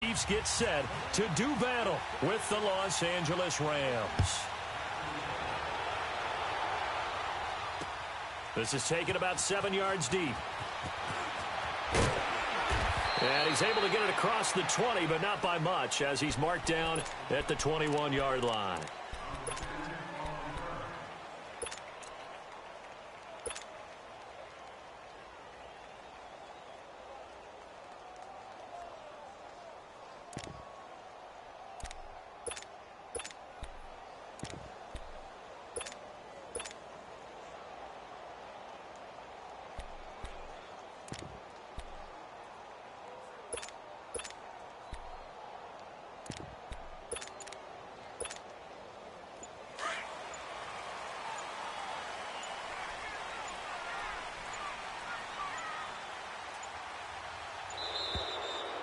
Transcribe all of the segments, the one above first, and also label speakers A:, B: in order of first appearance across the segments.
A: Chiefs get set to do battle with the Los Angeles Rams. This is taken about 7 yards deep. And he's able to get it across the 20, but not by much, as he's marked down at the 21-yard line.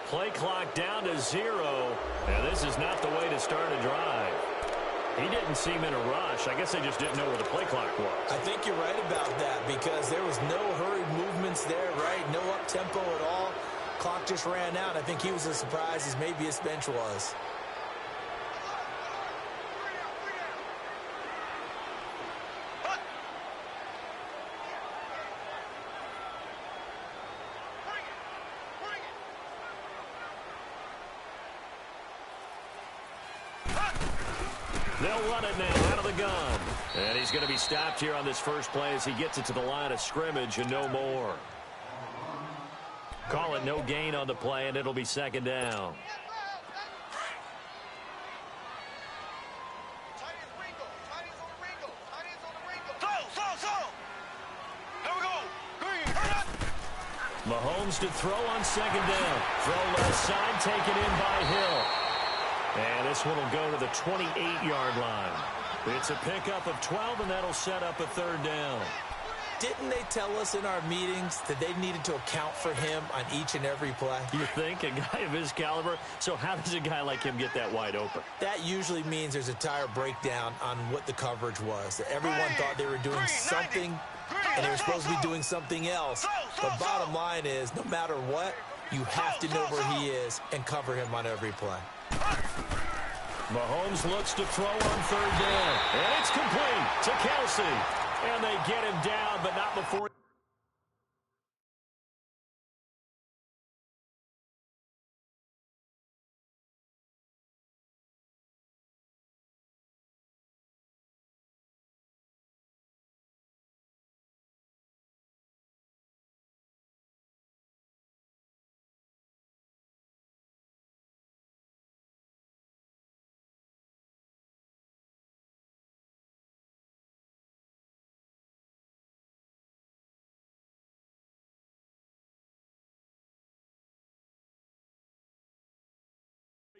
A: Play clock down to 0, and this is not the way to start a drive. He didn't seem in a rush. I guess they just didn't know where the play clock was.
B: I think you're right about that because there was no hurried movements there, right? No up-tempo at all. Clock just ran out. I think he was as surprised as maybe his bench was.
A: They'll run it now out of the gun. And he's going to be stopped here on this first play as he gets it to the line of scrimmage and no more. Call it no gain on the play, and it'll be second down. Mahomes to throw on second down. Throw left side, taken in by Hill. And this one will go to the 28-yard line. It's a pickup of 12, and that'll set up a third down.
B: Didn't they tell us in our meetings that they needed to account for him on each and every play?
A: You think? A guy of his caliber? So how does a guy like him get that wide open?
B: That usually means there's a tire breakdown on what the coverage was. That everyone thought they were doing something, and they were supposed to be doing something else. But bottom line is, no matter what, you have to know where he is and cover him on every play.
A: Mahomes looks to throw on third down. And it's complete to Kelsey. And they get him down, but not before.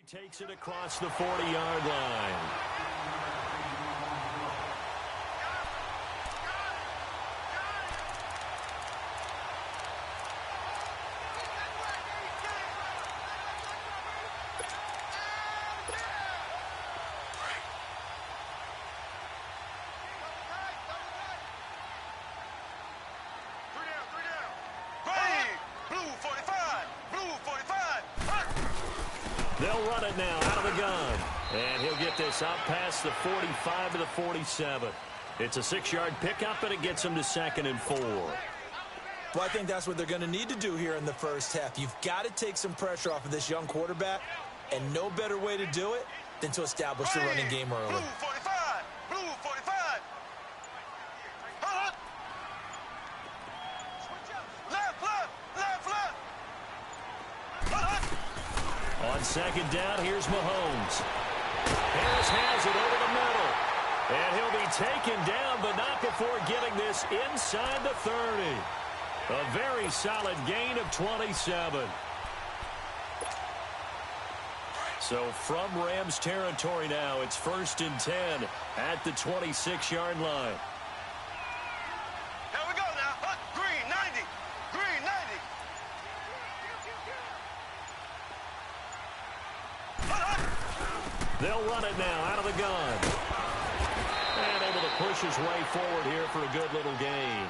A: He takes it across the 40-yard line. They'll run it now out of the gun. And he'll get this out past the 45 to the 47. It's a 6-yard pickup, and it gets him to 2nd and 4.
B: Well, I think that's what they're going to need to do here in the first half. You've got to take some pressure off of this young quarterback, and no better way to do it than to establish the running game early.
C: Blue 45! Blue 45!
A: On second down, here's Mahomes. Harris has it over the middle. And he'll be taken down, but not before getting this inside the 30. A very solid gain of 27. So from Rams territory now, it's 1st and 10 at the 26-yard line.
C: Here we go now. Green 90. Green 90.
A: They'll run it now out of the gun. And able to push his way forward here for a good little gain.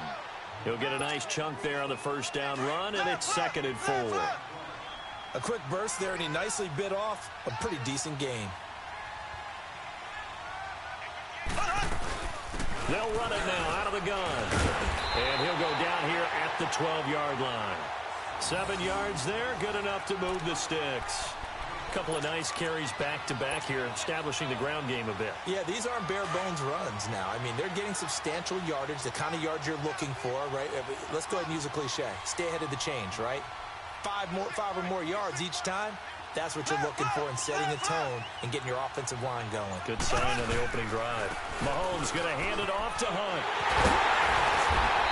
A: He'll get a nice chunk there on the first down run, and it's 2nd and 4.
B: A quick burst there, and he nicely bit off a pretty decent gain.
A: They'll run it now out of the gun. And he'll go down here at the 12-yard line. 7 yards there, good enough to move the sticks. A couple of nice carries back-to-back here, establishing the ground game a bit.
B: Yeah, these aren't bare-bones runs now. I mean, they're getting substantial yardage, the kind of yards you're looking for, right? Let's go ahead and use a cliche. Stay ahead of the change, right? 5 or more yards each time. That's what you're looking for in setting a tone and getting your offensive line going.
A: Good sign on the opening drive. Mahomes going to hand it off to Hunt.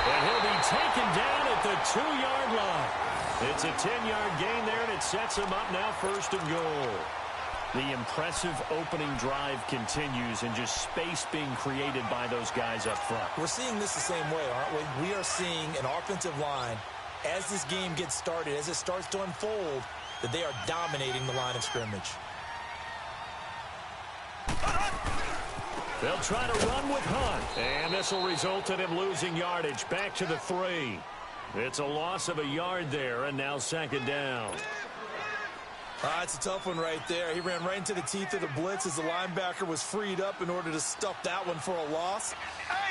A: And he'll be taken down at the 2-yard line. It's a 10-yard gain there, and it sets him up now 1st and goal. The impressive opening drive continues, and just space being created by those guys up front.
B: We're seeing this the same way, aren't we? We are seeing an offensive line, as this game gets started, as it starts to unfold, that they are dominating the line of scrimmage.
A: They'll try to run with Hunt, and this will result in him losing yardage back to the 3. It's a loss of a yard there, and now 2nd down.
B: It's a tough one right there. He ran right into the teeth of the blitz as the linebacker was freed up in order to stuff that one for a loss.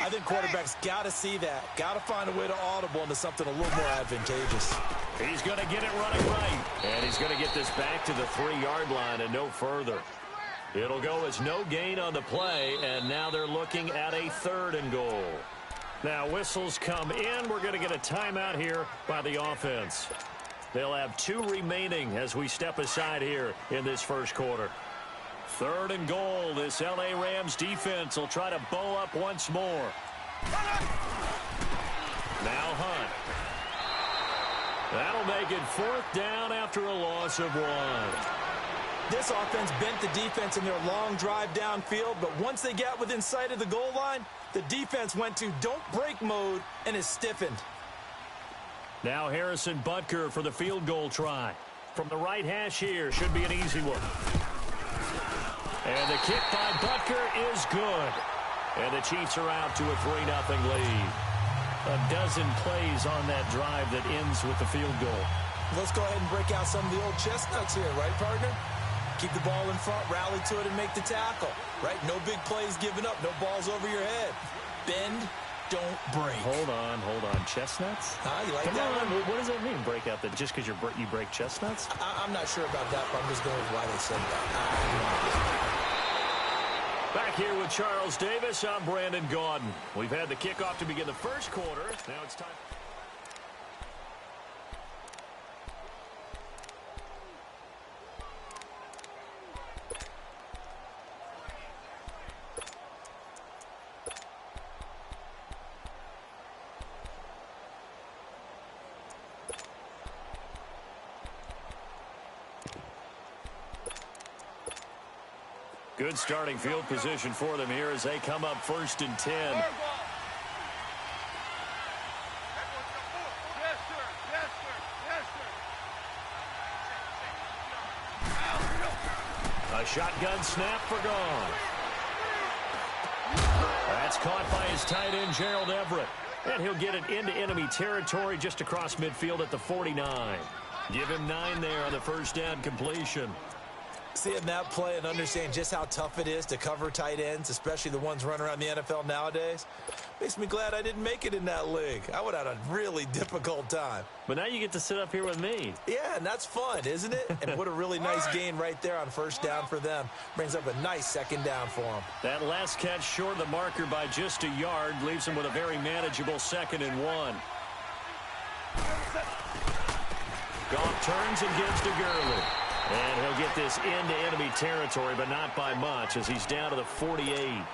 B: I think quarterbacks got to see that. Got to find a way to audible into something a little more advantageous.
A: He's going to get it running right. And he's going to get this back to the 3-yard line and no further. It'll go as no gain on the play, and now they're looking at a 3rd and goal. Now whistles come in. We're going to get a timeout here by the offense. They'll have 2 remaining as we step aside here in this first quarter. 3rd and goal. This L.A. Rams defense will try to bow up once more. Now Hunt. That'll make it 4th down after a loss of 1.
B: This offense bent the defense in their long drive downfield, but once they got within sight of the goal line, the defense went to don't break mode and is stiffened.
A: Now Harrison Butker for the field goal try. From the right hash here, should be an easy one. And the kick by Butker is good. And the Chiefs are out to a 3-0 lead. A dozen plays on that drive that ends with the field goal.
B: Let's go ahead and break out some of the old chestnuts here, right, partner? Keep the ball in front, rally to it, and make the tackle, right? No big plays given up, no balls over your head. Bend, don't break.
A: Hold on. Chestnuts?
B: You like
A: Come
B: that
A: on.
B: one?
A: What does that mean, break out that just because you break chestnuts?
B: I'm not sure about that, but I'm just going with why they said that.
A: Back here with Charles Davis, I'm Brandon Gaudin. We've had the kickoff to begin the first quarter. Now it's time. Good starting field position for them here as they come up 1st and 10. A shotgun snap for gone. That's caught by his tight end, Gerald Everett. And he'll get it into enemy territory just across midfield at the 49. Give him 9 there on the first down completion.
B: Seeing that play and understanding just how tough it is to cover tight ends, especially the ones running around the NFL nowadays, makes me glad I didn't make it in that league. I would have had a really difficult time.
A: But now you get to sit up here with me.
B: Yeah, and that's fun, isn't it? And what a really nice gain right there on first down for them. Brings up a nice 2nd down for them.
A: That last catch short of the marker by just a yard leaves them with a very manageable 2nd and 1. Goff turns and gives to Gurley. And he'll get this into enemy territory, but not by much as he's down to the 48.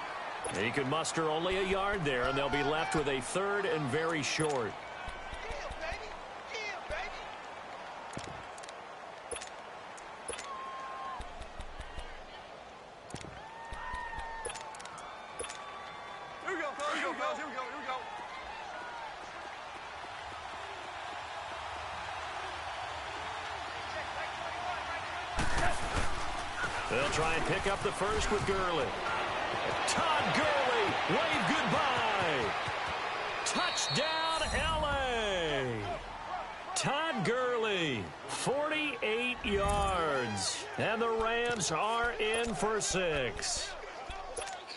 A: And he can muster only a yard there, and they'll be left with a 3rd and very short.
C: Here we go, guys. Here we go.
A: They'll try and pick up the first with Gurley. Todd Gurley, wave goodbye. Touchdown, L.A. Todd Gurley, 48 yards. And the Rams are in for 6.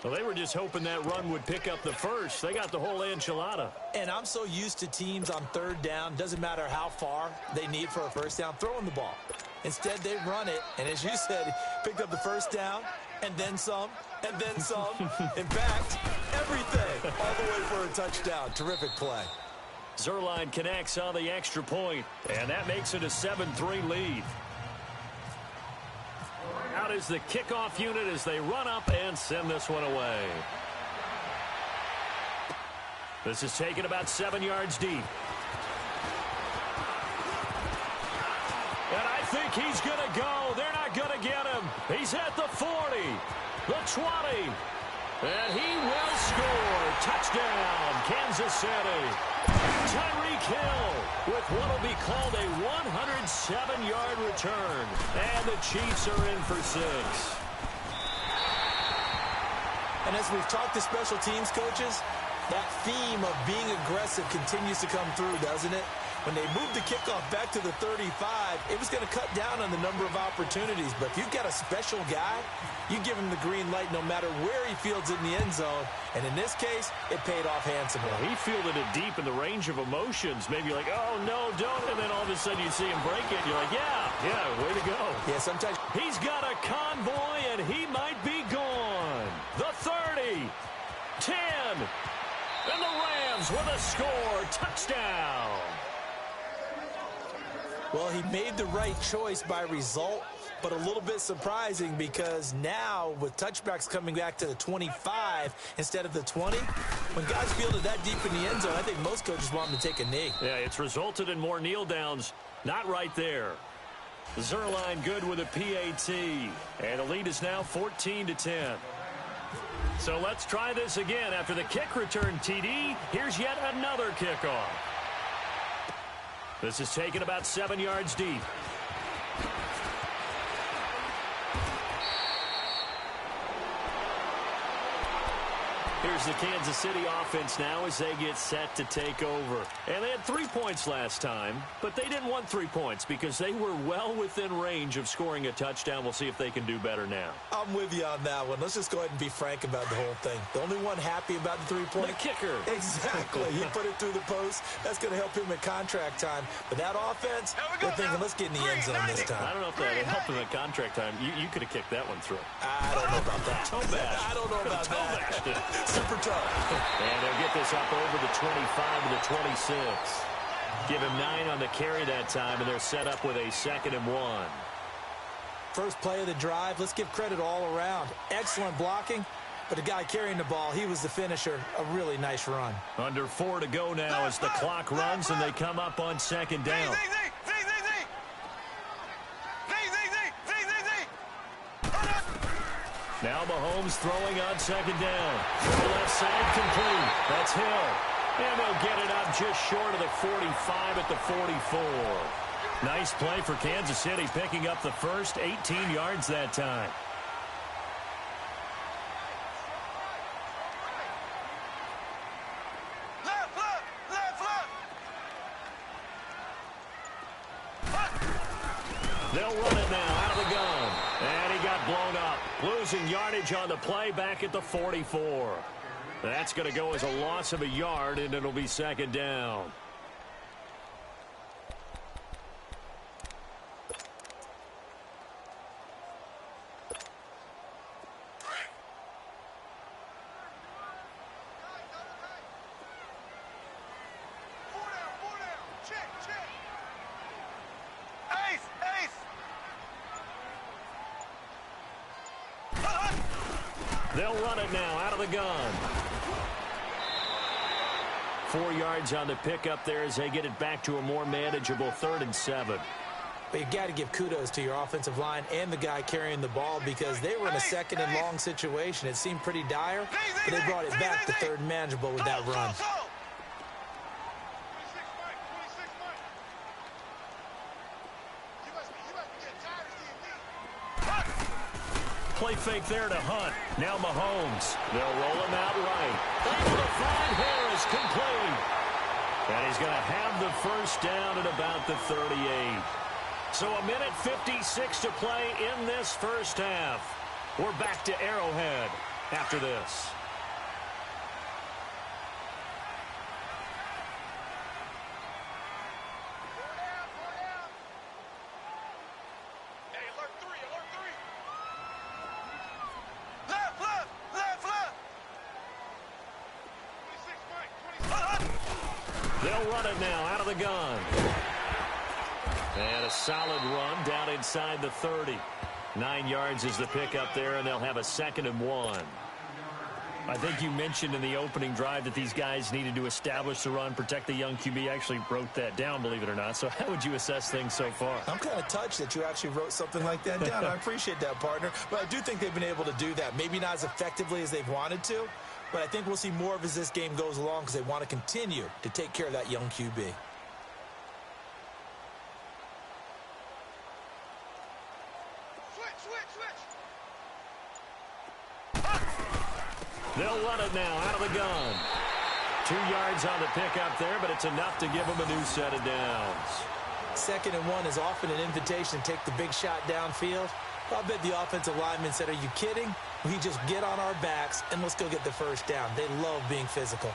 A: Well, they were just hoping that run would pick up the first. They got the whole enchilada.
B: And I'm so used to teams on third down, doesn't matter how far they need for a first down, throwing the ball. Instead, they run it, and as you said, picked up the first down, and then some, and then some. In fact, everything, all the way for a touchdown. Terrific play.
A: Zerline connects on the extra point, and that makes it a 7-3 lead. Out is the kickoff unit as they run up and send this one away. This is taken about 7 yards deep. And I think he's going to go. They're not going to get him. He's at the 40, the 20, and he will score. Touchdown, Kansas City. Tyreek Hill with what will be called a 107-yard return. And the Chiefs are in for 6.
B: And as we've talked to special teams coaches, that theme of being aggressive continues to come through, doesn't it? When they moved the kickoff back to the 35, it was going to cut down on the number of opportunities. But if you've got a special guy, you give him the green light no matter where he fields it in the end zone. And in this case, it paid off handsomely.
A: Well, he fielded it deep in the range of emotions. Maybe like, oh, no, don't. And then all of a sudden you see him break it. And you're like, yeah, way to go.
B: Yeah, sometimes.
A: He's got a convoy, and he might be gone. The 30, 10, and the Rams with a score. Touchdown.
B: Well, he made the right choice by result, but a little bit surprising because now with touchbacks coming back to the 25 instead of the 20, when guys field it that deep in the end zone, I think most coaches want them to take a knee.
A: Yeah, it's resulted in more kneel downs. Not right there. Zerline good with a PAT, and the lead is now 14-10. So let's try this again. After the kick return TD, here's yet another kickoff. This is taken about 7 yards deep. Here's the Kansas City offense now as they get set to take over. And they had 3 points last time, but they didn't want 3 points because they were well within range of scoring a touchdown. We'll see if they can do better now.
B: I'm with you on that one. Let's just go ahead and be frank about the whole thing. The only one happy about the 3-point.
A: The kicker.
B: Exactly. He put it through the post. That's going to help him at contract time. But that offense, they're thinking, let's get in the end zone this time.
A: I don't know if that helped him at contract time. You could have kicked that one through.
B: I don't know about that.
A: Toe bash.
B: I don't know about that. Super tough.
A: And they'll get this up over the 25 to the 26. Give him 9 on the carry that time, and they're set up with a 2nd and 1.
B: First play of the drive, let's give credit all around. Excellent blocking, but the guy carrying the ball, he was the finisher. A really nice run.
A: Under 4 to go now as the clock runs, and they come up on 2nd down. Now Mahomes throwing on 2nd down. From the left side, complete. That's Hill. And they'll get it up just short of the 45 at the 44. Nice play for Kansas City, picking up the first 18 yards that time. They'll run it now out of the gun. And he got blown up. Losing yardage on the play back at the 44. That's going to go as a loss of a yard, and it'll be 2nd down. They'll run it now out of the gun. 4 yards on the pickup there as they get it back to a more manageable 3rd and 7.
B: But you got to give kudos to your offensive line and the guy carrying the ball because they were in a 2nd and long situation. It seemed pretty dire, but they brought it back to 3rd and manageable with that run.
A: Play fake there to Hunt. Now Mahomes. They'll roll him out right. Able to find Harris, complete. And he's going to have the first down at about the 38. So a minute 56 to play in this first half. We're back to Arrowhead after this. They'll run it now out of the gun. And a solid run down inside the 30. 9 yards is the pickup there, and they'll have a 2nd and 1. I think you mentioned in the opening drive that these guys needed to establish the run, protect the young QB. I actually wrote that down, believe it or not. So how would you assess things so far?
B: I'm kind of touched that you actually wrote something like that down. I appreciate that, partner. But I do think they've been able to do that. Maybe not as effectively as they've wanted to, but I think we'll see more of as this game goes along because they want to continue to take care of that young QB.
A: They'll run it now out of the gun. 2 yards on the pickup there, but it's enough to give them a new set of downs.
B: 2nd and 1 is often an invitation to take the big shot downfield. I bet the offensive lineman said, are you kidding? We just get on our backs and let's go get the first down. They love being physical.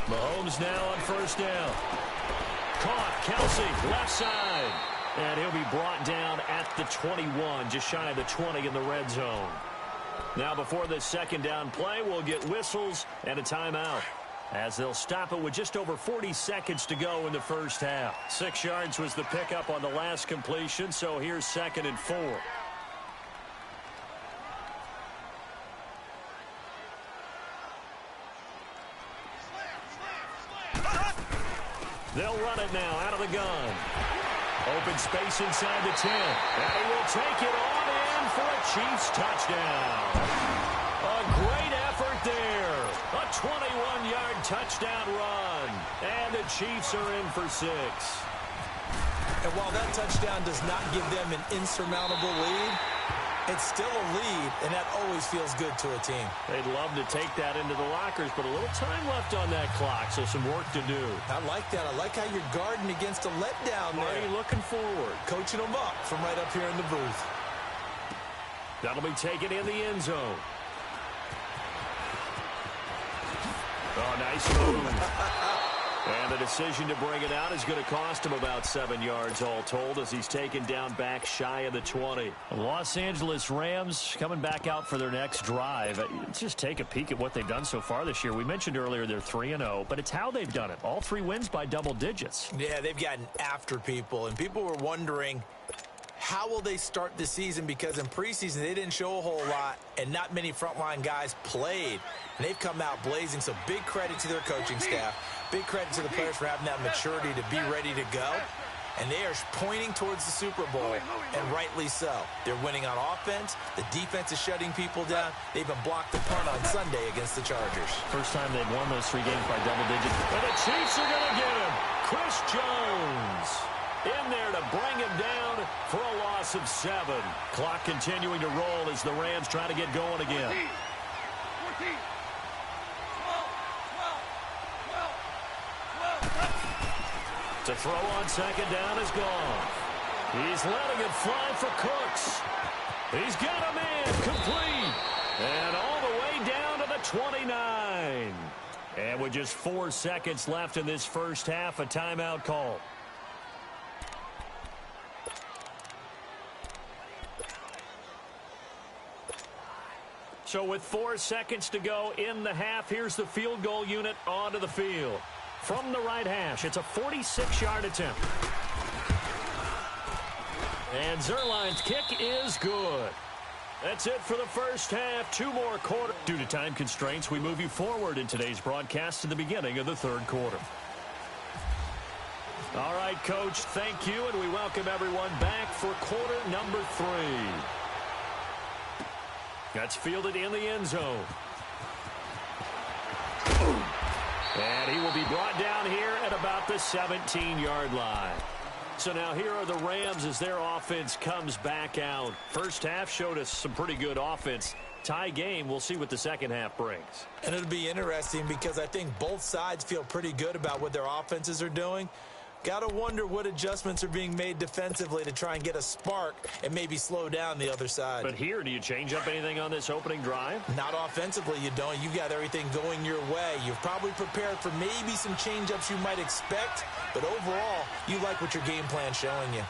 A: Mahomes now on first down. Caught, Kelsey, left side. And he'll be brought down at the 21, just shy of the 20 in the red zone. Now before this 2nd down play, we'll get whistles and a timeout, as they'll stop it with just over 40 seconds to go in the first half. 6 yards was the pickup on the last completion, so here's 2nd and 4. They'll run it now out of the gun. Open space inside the 10. And he will take it on in for a Chiefs touchdown. A great effort there. A 21-yard touchdown run. And the Chiefs are in for 6.
B: And while that touchdown does not give them an insurmountable lead, it's still a lead, and that always feels good to a team.
A: They'd love to take that into the lockers, but a little time left on that clock, so some work to do.
B: I like that. I like how you're guarding against a letdown there.
A: Marty looking forward.
B: Coaching them up from right up here in the booth.
A: That'll be taken in the end zone. Oh, nice move. And the decision to bring it out is going to cost him about 7 yards all told, as he's taken down back shy of the 20. Los Angeles Rams coming back out for their next drive. Let's just take a peek at what they've done so far this year. We mentioned earlier they're 3-0, but it's how they've done it. All 3 wins by double digits.
B: Yeah, they've gotten after people, and people were wondering, how will they start the season? Because in preseason, they didn't show a whole lot, and not many frontline guys played. And they've come out blazing, so big credit to their coaching staff. Big credit to the players for having that maturity to be ready to go. And they are pointing towards the Super Bowl, and rightly so. They're winning on offense. The defense is shutting people down. They even blocked the punt on Sunday against the Chargers.
A: First time they've won those 3 games by double digits. And the Chiefs are going to get him. Chris Jones in there to bring him down for a loss of 7. Clock continuing to roll as the Rams try to get going again.
C: 14.
A: To throw on 2nd down is gone. He's letting it fly for Cooks. He's got a man complete. And all the way down to the 29. And with just 4 seconds left in this first half, a timeout call. So with 4 seconds to go in the half, here's the field goal unit onto the field. From the right hash, it's a 46-yard attempt. And Zerline's kick is good. That's it for the first half. 2 more quarters. Due to time constraints, we move you forward in today's broadcast to the beginning of the 3rd quarter. All right, Coach, thank you, and we welcome everyone back for quarter number 3. That's fielded in the end zone. And he will be brought down here at about the 17-yard line. So now here are the Rams as their offense comes back out. First half showed us some pretty good offense. Tie game, we'll see what the second half brings.
B: And it'll be interesting because I think both sides feel pretty good about what their offenses are doing. Got to wonder what adjustments are being made defensively to try and get a spark and maybe slow down the other side.
A: But here, do you change up anything on this opening drive?
B: Not offensively, you don't. You've got everything going your way. You've probably prepared for maybe some change-ups you might expect, but overall, you like what your game plan's showing you.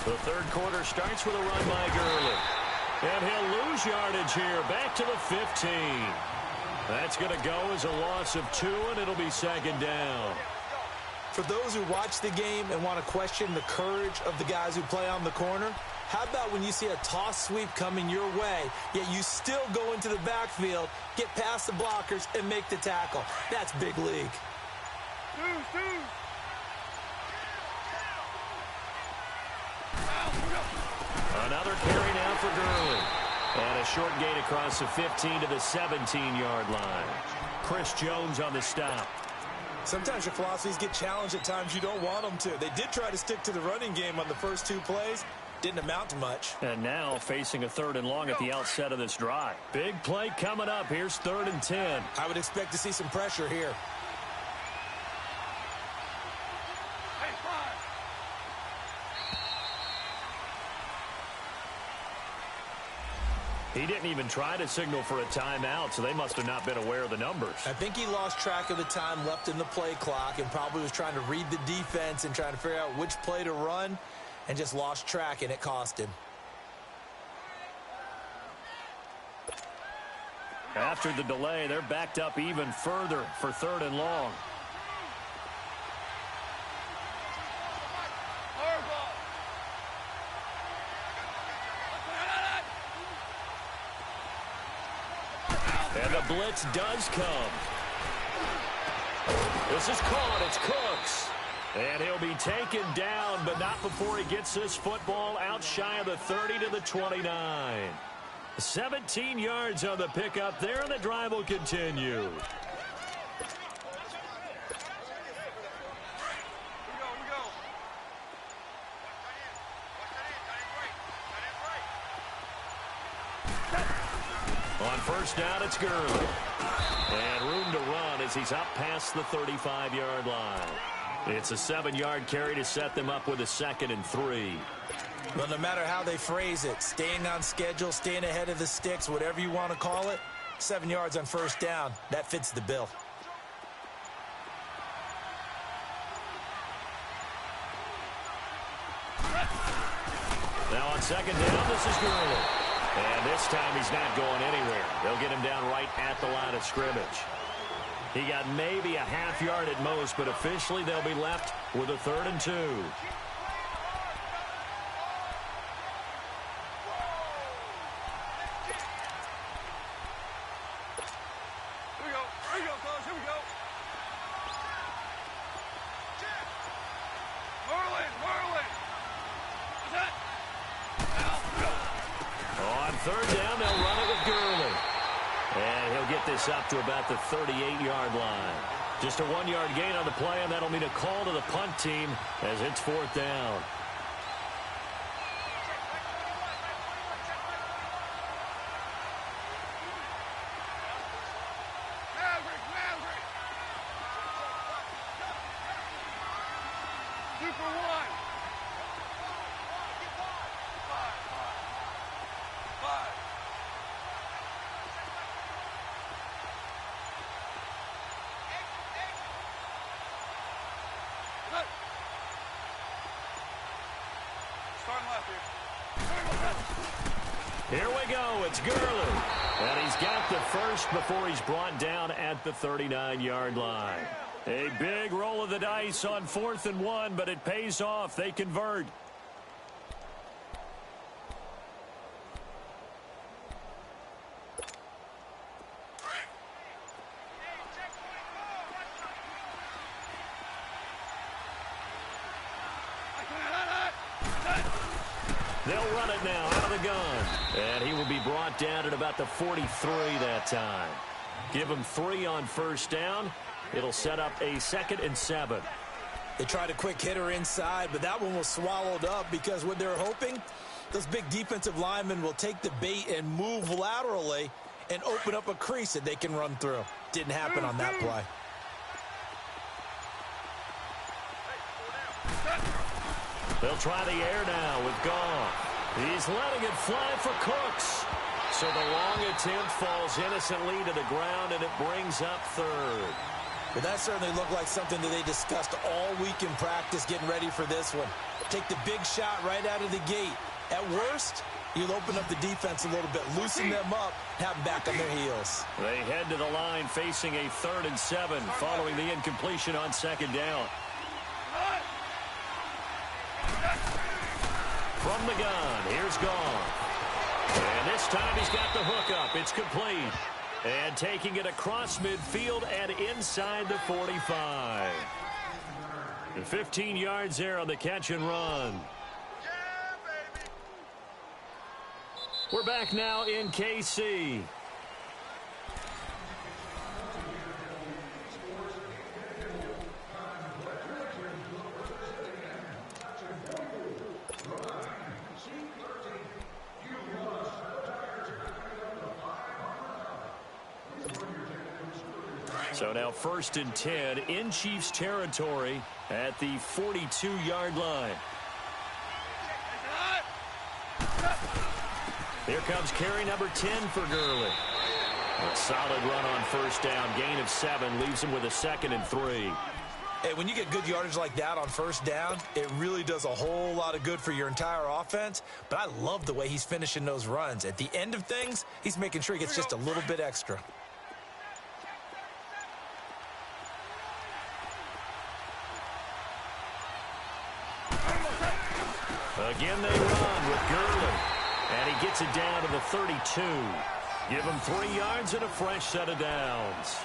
A: The third quarter starts with a run by Gurley. And he'll lose yardage here, back to the 15. That's going to go as a loss of 2, and it'll be second down.
B: For those who watch the game and want to question the courage of the guys who play on the corner, how about when you see a toss sweep coming your way, yet you still go into the backfield, get past the blockers, and make the tackle? That's big league.
A: Another carry now for Gurley. And a short gain across the 15 to the 17-yard line. Chris Jones on the stop.
B: Sometimes your philosophies get challenged at times you don't want them to. They did try to stick to the running game on the first 2 plays. Didn't amount to much.
A: And now facing a 3rd and long at the outset of this drive. Big play coming up. Here's 3rd and 10.
B: I would expect to see some pressure here.
A: He didn't even try to signal for a timeout, so they must have not been aware of the numbers.
B: I think he lost track of the time left in the play clock and probably was trying to read the defense and trying to figure out which play to run and just lost track, and it cost him.
A: After the delay, they're backed up even further for 3rd and long. And the blitz does come. This is caught. It's Cooks. And he'll be taken down, but not before he gets this football out shy of the 30 to the 29. 17 yards on the pickup there, and the drive will continue. On first down, it's Gurley. And room to run as he's up past the 35-yard line. It's a 7-yard carry to set them up with a 2nd and 3.
B: Well, no matter how they phrase it, staying on schedule, staying ahead of the sticks, whatever you want to call it, 7 yards on first down, that fits the bill.
A: Now on second down, this is Gurley. And this time he's not going anywhere. They'll get him down right at the line of scrimmage. He got maybe a half yard at most, but officially they'll be left with a 3rd and 2. Up to about the 38-yard line. Just a 1-yard gain on the play, and that'll mean a call to the punt team as it's 4th down. Here we go. It's Gurley. And he's got the first before he's brought down at the 39-yard line. A big roll of the dice on 4th and 1, but it pays off. They convert. They'll run it now out of the gun. And he will be brought down at about the 43 that time. Give him 3 on first down. It'll set up a 2nd and 7.
B: They tried a quick hitter inside, but that one was swallowed up because what they're hoping, those big defensive linemen will take the bait and move laterally and open up a crease that they can run through. Didn't happen on that play.
A: They'll try the air now with Goff. He's letting it fly for Cooks. So the long attempt falls innocently to the ground, and it brings up 3rd.
B: Well, that certainly looked like something that they discussed all week in practice getting ready for this one. Take the big shot right out of the gate. At worst, you'll open up the defense a little bit, loosen them up, have them back on their heels.
A: They head to the line facing a 3rd and 7 following the incompletion on 2nd down. From the gun, here's Goff. And this time he's got the hook up. It's complete. And taking it across midfield and inside the 45. 15 yards there on the catch and run. We're back now in KC. So now 1st and 10 in Chiefs territory at the 42-yard line. Here comes carry number 10 for Gurley. A solid run on first down. Gain of 7 leaves him with a 2nd and 3.
B: Hey, when you get good yardage like that on first down, it really does a whole lot of good for your entire offense. But I love the way he's finishing those runs. At the end of things, he's making sure he gets just a little bit extra.
A: Again they run with Gurley. And he gets it down to the 32. Give him 3 yards and a fresh set of downs.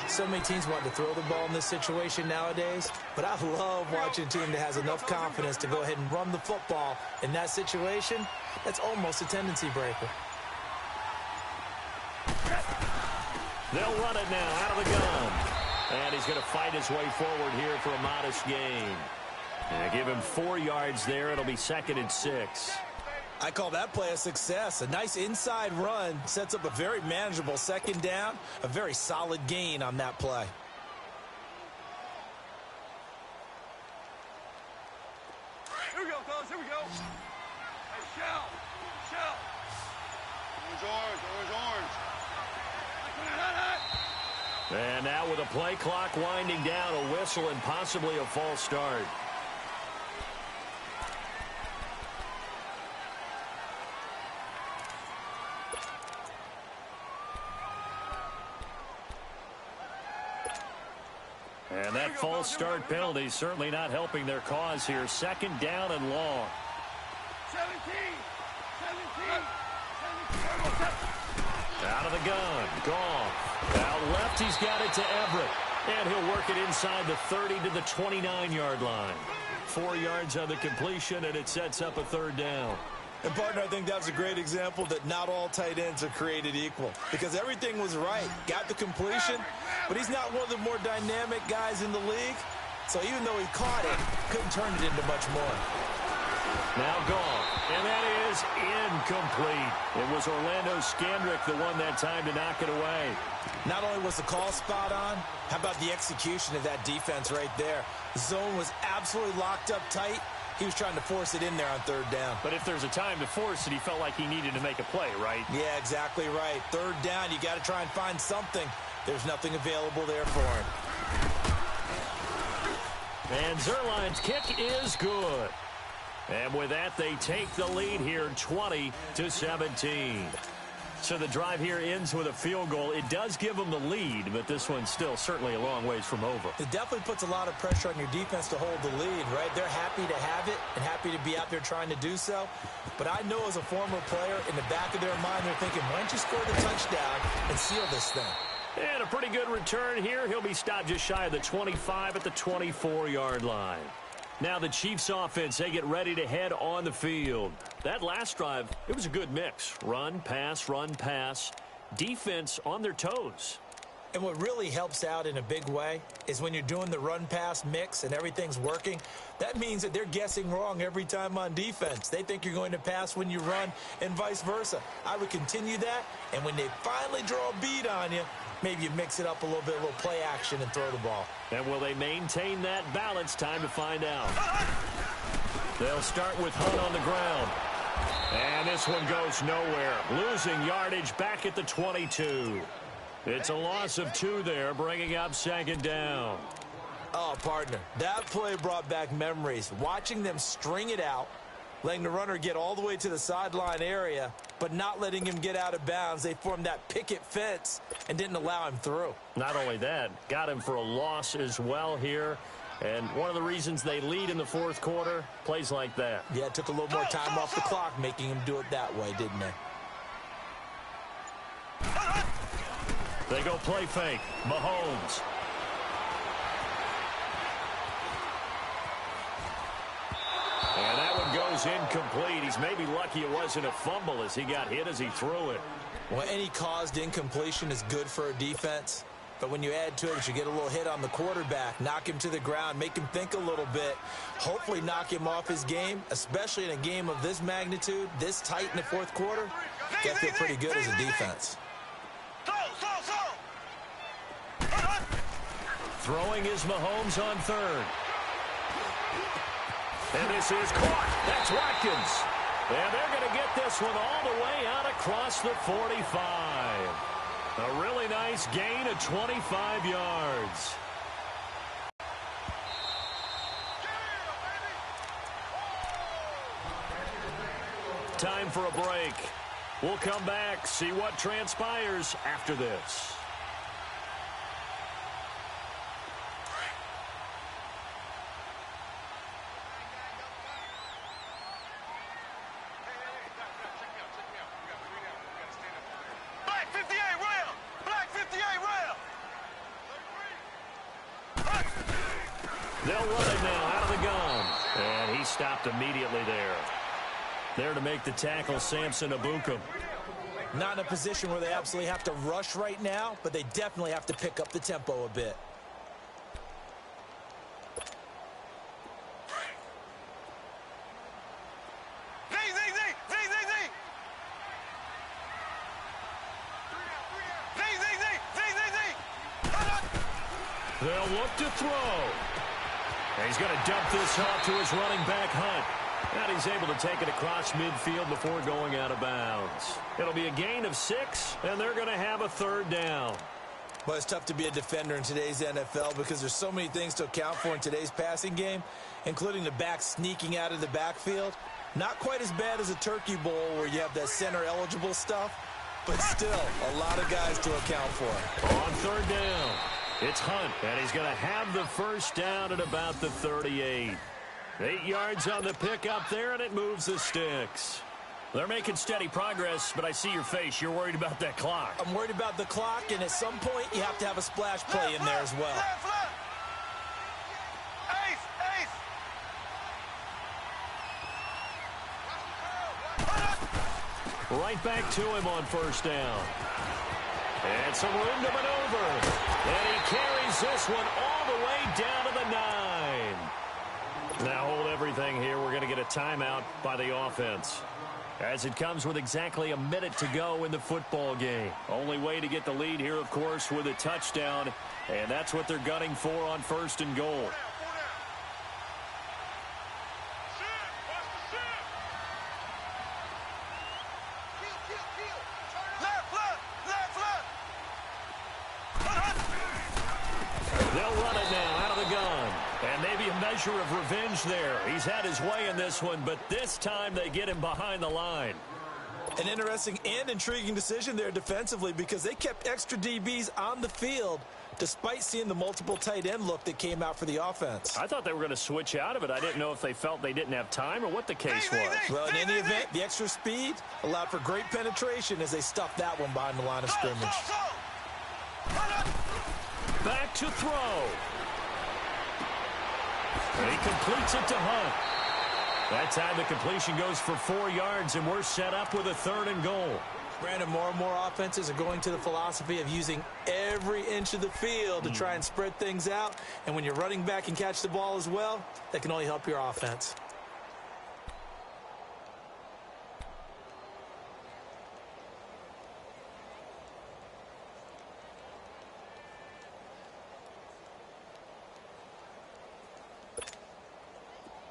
B: So many teams want to throw the ball in this situation nowadays, but I love watching a team that has enough confidence to go ahead and run the football. In that situation, that's almost a tendency breaker.
A: They'll run it now out of the gun. And he's going to fight his way forward here for a modest gain. And give him 4 yards there. It'll be 2nd and 6.
B: I call that play a success. A nice inside run sets up a very manageable 2nd down. A very solid gain on that play.
C: Here we go, fellas. Here we go. Hey, Shell. Orange.
A: And now with a play clock winding down, a whistle and possibly a false start. And that false start penalty certainly not helping their cause here. 2nd down and long.
C: 17.
A: Out of the gun. Goff. Out left, he's got it to Everett. And he'll work it inside the 30 to the 29-yard line. 4 yards on the completion, and it sets up a 3rd down.
B: And, partner, I think that was a great example that not all tight ends are created equal. Because everything was right. Got the completion, but he's not one of the more dynamic guys in the league. So even though he caught it, couldn't turn it into much more.
A: Now Goff. And that is incomplete. It was Orlando Scandrick the one that time to knock it away.
B: Not only was the call spot on, how about the execution of that defense right there? The zone was absolutely locked up tight. He was trying to force it in there on 3rd down.
A: But if there's a time to force it, he felt like he needed to make a play, right?
B: Yeah, exactly right. 3rd down, you got to try and find something. There's nothing available there for him.
A: And Zerline's kick is good. And with that, they take the lead here 20-17. So the drive here ends with a field goal. It does give them the lead, but this one's still certainly a long ways from over.
B: It definitely puts a lot of pressure on your defense to hold the lead, right? They're happy to have it and happy to be out there trying to do so. But I know as a former player, in the back of their mind, they're thinking, why don't you score the touchdown and seal this thing?
A: And a pretty good return here. He'll be stopped just shy of the 25 at the 24-yard line. Now the Chiefs offense, they get ready to head on the field. That last drive, it was a good mix. Run, pass, defense on their toes.
B: And what really helps out in a big way is when you're doing the run-pass mix and everything's working, that means that they're guessing wrong every time on defense. They think you're going to pass when you run and vice versa. I would continue that, and when they finally draw a beat on you, maybe you mix it up a little bit, a little play action, and throw the ball.
A: And will they maintain that balance? Time to find out. They'll start with Hunt on the ground. And this one goes nowhere. Losing yardage back at the 22. It's a loss of 2 there, bringing up second down.
B: Oh, partner, that play brought back memories. Watching them string it out, letting the runner get all the way to the sideline area, but not letting him get out of bounds. They formed that picket fence and didn't allow him through.
A: Not only that, got him for a loss as well here. And one of the reasons they lead in the fourth quarter, plays like that.
B: Yeah, it took a little more time off the clock, making him do it that way, didn't they?
A: They go play fake. Mahomes. And that one goes incomplete. He's maybe lucky it wasn't a fumble as he got hit as he threw it.
B: Well, any caused incompletion is good for a defense. But when you add to it, you get a little hit on the quarterback, knock him to the ground, make him think a little bit, hopefully knock him off his game, especially in a game of this magnitude, this tight in the fourth quarter. You got to feel pretty good as a defense.
A: Throwing is Mahomes on third. And this is caught. That's Watkins. And they're going to get this one all the way out across the 45. A really nice gain of 25 yards. Time for a break. We'll come back, see what transpires after this. They'll run it now out of the gun. And he stopped immediately there. There to make the tackle, Samson Abukum.
B: Not in a position where they absolutely have to rush right now, but they definitely have to pick up the tempo a bit.
A: They'll look to throw. And he's going to dump this off to his running back, Hunt. And he's able to take it across midfield before going out of bounds. It'll be a gain of 6, and they're going to have a third down.
B: Well, it's tough to be a defender in today's NFL because there's so many things to account for in today's passing game, including the back sneaking out of the backfield. Not quite as bad as a turkey bowl where you have that center-eligible stuff, but still a lot of guys to account for.
A: On third down, it's Hunt, and he's going to have the first down at about the 38. 8 yards on the pickup there, and it moves the sticks. They're making steady progress, but I see your face. You're worried about that clock.
B: I'm worried about the clock, and at some point, you have to have a splash play in there as well.
A: Right back to him on first down. And some room to maneuver. And he carries this one all the way down to the 9. Now hold everything here. We're going to get a timeout by the offense, as it comes with exactly a minute to go in the football game. Only way to get the lead here, of course, with a touchdown, and that's what they're gunning for on first and goal. They'll run it now out of the gun. And maybe a measure of revenge there. He's had his way in this one, but this time they get him behind the line.
B: An interesting and intriguing decision there defensively because they kept extra DBs on the field despite seeing the multiple tight end look that came out for the offense.
A: I thought they were going to switch out of it. I didn't know if they felt they didn't have time or what the case was.
B: Well, in any event, the extra speed allowed for great penetration as they stuffed that one behind the line of scrimmage.
A: Back to throw. And he completes it to Hunt. That time the completion goes for 4 yards, and we're set up with a 3rd and goal.
B: Brandon, more and more offenses are going to the philosophy of using every inch of the field to try and spread things out. And when you're running back and catch the ball as well, that can only help your offense.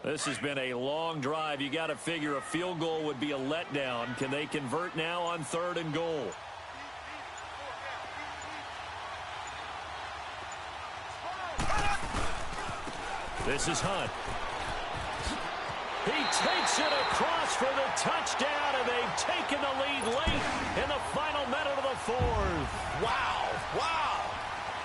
A: This has been a long drive. You got to figure a field goal would be a letdown. Can they convert now on 3rd and goal? This is Hunt. He takes it across for the touchdown, and they've taken the lead late in the final minute of the 4th.
B: Wow, wow.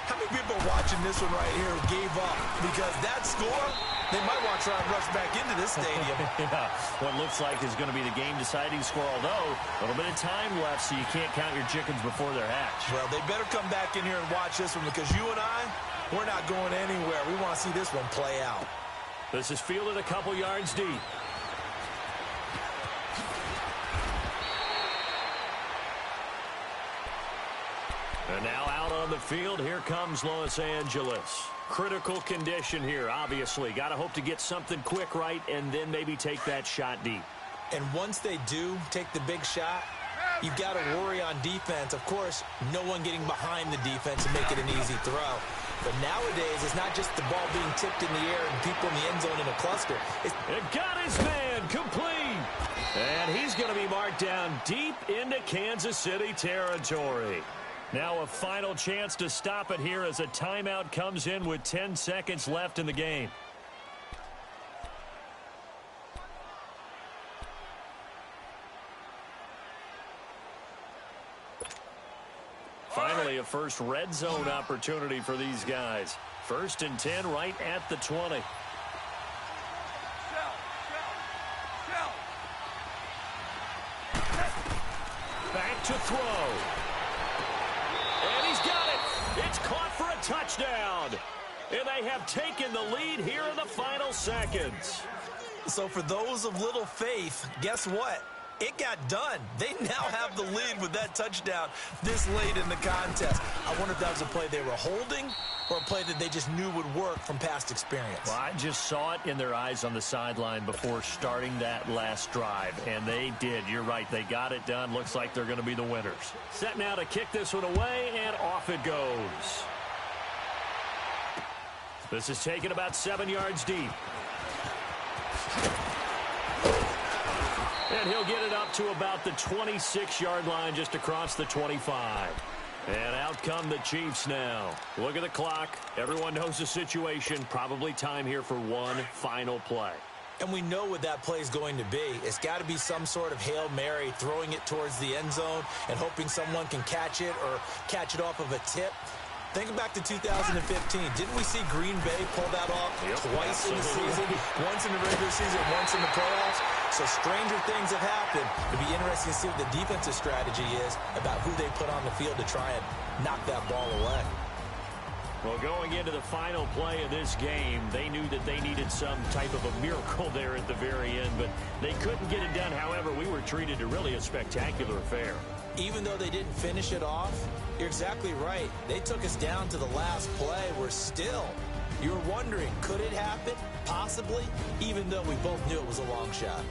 B: How many people are watching this one right here who gave up? Because that score, they might want to try and rush back into this stadium.
A: Yeah, what looks like is going to be the game-deciding score, although a little bit of time left, so you can't count your chickens before they're hatched.
B: Well, they better come back in here and watch this one, because you and I, we're not going anywhere. We want to see this one play out.
A: This is fielded a couple yards deep. And now out on the field, here comes Los Angeles. Critical condition here, obviously. Got to hope to get something quick right and then maybe take that shot deep.
B: And once they do take the big shot, you've got to worry on defense. Of course, no one getting behind the defense and make it an easy throw. But nowadays, it's not just the ball being tipped in the air and people in the end zone in a cluster.
A: It got his man complete. And he's going to be marked down deep into Kansas City territory. Now a final chance to stop it here as a timeout comes in with 10 seconds left in the game. Finally, a first red zone opportunity for these guys. 1st and 10 right at the 20. Back to throw. And he's got it. It's caught for a touchdown. And they have taken the lead here in the final seconds.
B: So for those of little faith, guess what? It got done. They now have the lead with that touchdown this late in the contest. I wonder if that was a play they were holding or a play that they just knew would work from past experience.
A: Well, I just saw it in their eyes on the sideline before starting that last drive, and they did. You're right. They got it done. Looks like they're going to be the winners. Set now to kick this one away, and off it goes. This is taken about 7 yards deep. And he'll get it up to about the 26-yard line just across the 25. And out come the Chiefs now. Look at the clock. Everyone knows the situation. Probably time here for one final play.
B: And we know what that play is going to be. It's got to be some sort of Hail Mary, throwing it towards the end zone and hoping someone can catch it or catch it off of a tip. Think back to 2015. Didn't we see Green Bay pull that off twice in the season? Once in the regular season, once in the playoffs. So stranger things have happened. It'll be interesting to see what the defensive strategy is about who they put on the field to try and knock that ball away.
A: Well, going into the final play of this game, they knew that they needed some type of a miracle there at the very end, but they couldn't get it done. However, we were treated to really a spectacular affair.
B: Even though they didn't finish it off, you're exactly right. They took us down to the last play. We're still, you were wondering, could it happen? Possibly, even though we both knew it was a long shot.